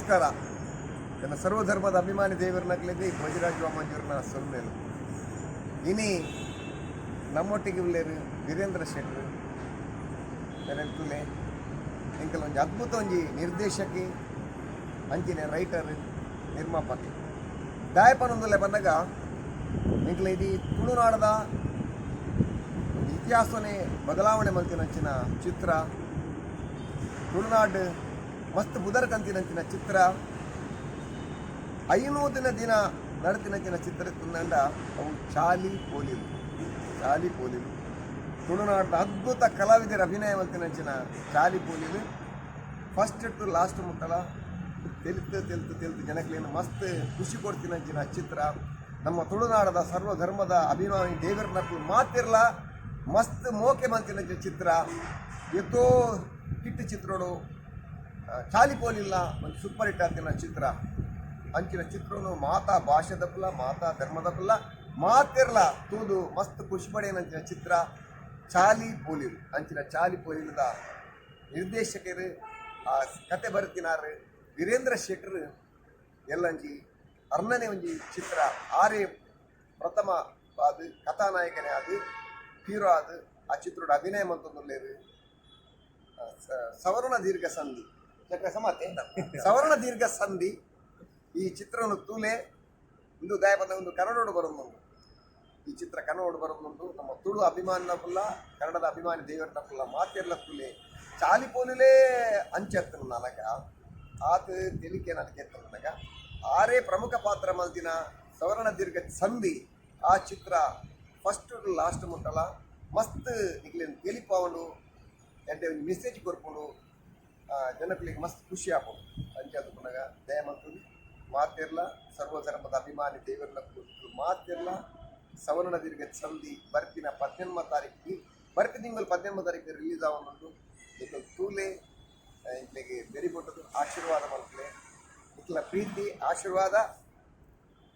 ನಮಸ್ಕಾರ. ನನ್ನ ಸರ್ವಧರ್ಮದ ಅಭಿಮಾನಿ ದೇವರನ್ನಾಗಲಿದೆ ಭೋಜರಾಜ ಮಂಜೂರನ ಸೊಲ್ಮೇಲು ಇನಿ ನಮ್ಮೊಟ್ಟಿಗೆ ಉಳ್ಳೇರು ವೀರೇಂದ್ರ ಶೆಟ್ಟರು ತುಲೆ ಇಂಕಲ್ ಒಂಜಿ ಅದ್ಭುತ ಒಂಜಿ ನಿರ್ದೇಶಕಿ ಅಂಚಿನ ರೈಟರ್ ನಿರ್ಮಾಪಕಿ ದಾಯಪನೊಂದಲ್ಲೇ ಬಂದಾಗ ಇಂಕಲ್ ಇದು ತುಳುನಾಡದ ಇತಿಹಾಸನೇ ಬದಲಾವಣೆ ಮಲ್ತಿನಂಚಿನ ಚಿತ್ರ ತುಳುನಾಡು ಮಸ್ತ್ ಬುದರ್ಕಂತಿನಂಚಿನ ಚಿತ್ರ 500 ದಿನ ನಡತಿನಂಚಿನ ಚಿತ್ರ ತಂದಂಡ ಅವು ಚಾಲಿ ಪೋಲಿಲು ತುಳುನಾಡಿನ ಅದ್ಭುತ ಕಲಾವಿದರ ಅಭಿನಯ ಮಲ್ತಿನಂಚಿನ ಚಾಲಿ ಪೋಲಿಲು ಫಸ್ಟ್ ಟು ಲಾಸ್ಟ್ ಮುಟ್ಟಲ ತೆಲ್ತು ಜನಕ್ಲೇನು ಮಸ್ತ್ ಖುಷಿ ಕೊಡ್ತಿನಂಚಿನ ಚಿತ್ರ. ನಮ್ಮ ತುಳುನಾಡದ ಸರ್ವಧರ್ಮದ ಅಭಿಮಾನಿ ದೇವರನ್ನ ಮಾತಿರ್ಲ ಮಸ್ತ್ ಮೋಕೆ ಮಂತಿನಂಚಿನ ಚಿತ್ರ ಎತ್ತೋ ಹಿಟ್ಟು ಚಿತ್ರೋಡು ಚಾಲಿ ಪೋಲಿಲ್ಲ ಒಂದು ಸೂಪರ್ ಹಿಟ್ ಆಗ್ತಿನ ಚಿತ್ರ. ಅಂಚಿನ ಚಿತ್ರನು ಮಾತಾ ಭಾಷೆದಪ್ಪಲ ಮಾತಾ ಧರ್ಮದಪ್ಪಲ ಮಾತಿರ್ಲ ತೂದು ಮಸ್ತ್ ಖುಷಿ ಪಡೆಯನಂಚಿನ ಚಿತ್ರ ಚಾಲಿ ಪೋಲಿಲು. ಅಂಚಿನ ಚಾಲಿ ಪೋಲಿಲದ ನಿರ್ದೇಶಕರು ಆ ಕತೆ ಬರೆತಿನಾರು ವೀರೇಂದ್ರ ಶೆಟ್ಟರು ಎಲ್ಲಂಜಿ ಅರ್ನನೆ ಒಂಜಿ ಚಿತ್ರ ಆರೇ ಪ್ರಥಮ ಅದು ಕಥಾನಾಯಕನೇ ಅದು ಹೀರೋ ಅದು ಆ ಚಿತ್ರದ ಅಭಿನಯ ಮಂತೊಂದುಲ್ಲೇರು ಸವರ್ಣ ದೀರ್ಘ ಸಂಧಿ ಸವರ್ಣ ದೀರ್ಘ ಸಂಧಿ ಈ ಚಿತ್ರವನ್ನು ತೂಲೆ ಇಂದು ದಯಪದ ಒಂದು ಕನ್ನಡೋಡು ಬರೋದುಂಟು. ಈ ಚಿತ್ರ ಕನ್ನಡೋಡು ಬರೋದುಂಟು. ನಮ್ಮ ತುಳು ಅಭಿಮಾನಿನ ಫುಲ್ಲ ಕನ್ನಡದ ಅಭಿಮಾನಿ ದೇವರನ್ನ ಫುಲ್ಲ ಮಾತಿರ್ಲ ತುಲೆ ಚಾಲಿಪೋಲಿಲೇ ಅಂಚೆತ್ತನು ನನಗ ಆತ ತೆಲಿಕೆ ನನಗೆ ಎತ್ತನು ನನಗ ಆರೇ ಪ್ರಮುಖ ಪಾತ್ರ ಮಲ್ತಿನ ಸವರ್ಣ ದೀರ್ಘ ಸಂಧಿ ಆ ಚಿತ್ರ ಫಸ್ಟ್ ಲಾಸ್ಟ್ ಮುಟ್ಟಲ ಮಸ್ತ್ ನಿಕ್ಲೇನು ತೆಲಿಪಾವನು ಎಂಟೆ ಒಂದು ಮೆಸೇಜ್ ಕೊರ್ಕೊಂಡು ಜನಗಳಿಗೆ ಮಸ್ತ್ ಖುಷಿ ಆಗೋದು ಅಂಚದು ಪುನಗ ದಯಮಂತದು ಮಾತಿರ್ಲ ಸರ್ವಧರ್ಮದ ಅಭಿಮಾನಿ ದೇವರನ್ನ ಕುರಿತು ಮಾತಿರ್ಲ ಸವರ್ಣ ದೀರ್ಘ ಸಂಧಿ ಬರ್ತಿನ 18ನೇ ತಾರೀಕಿಗೆ ಬರ್ತಿ ತಿಂಗಳು 18ನೇ ತಾರೀಕಿಗೆ ರಿಲೀಸ್ ಆಗೋದು. ಈಗ ತೂಲೆ ಇಲ್ಲಿಗೆ ಬೆರಿಬೊಟ್ಟದು ಆಶೀರ್ವಾದ ಮಲ್ಕಲೆ ಇಕ್ಲ ಪ್ರೀತಿ ಆಶೀರ್ವಾದ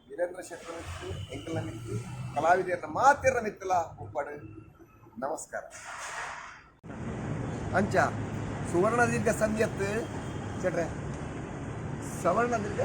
ವೀರೇಂದ್ರ ಶೆಟ್ಟರ ಮಿತ್ತು ಎಂಕಲ್ನ ಮಿತ್ತು ಕಲಾವಿದರನ್ನ ಮಾತಿರ್ನ ಮಿತ್ತಲ ಉಪ್ಪಾಡು ನಮಸ್ಕಾರ. ಅಂಚ ಸುವರ್ಣ ದೀರ್ಘ ಸಂಧ್ಯತ್ತು ಚಟ್ರೆ ಸವರ್ಣ ದೀರ್ಘ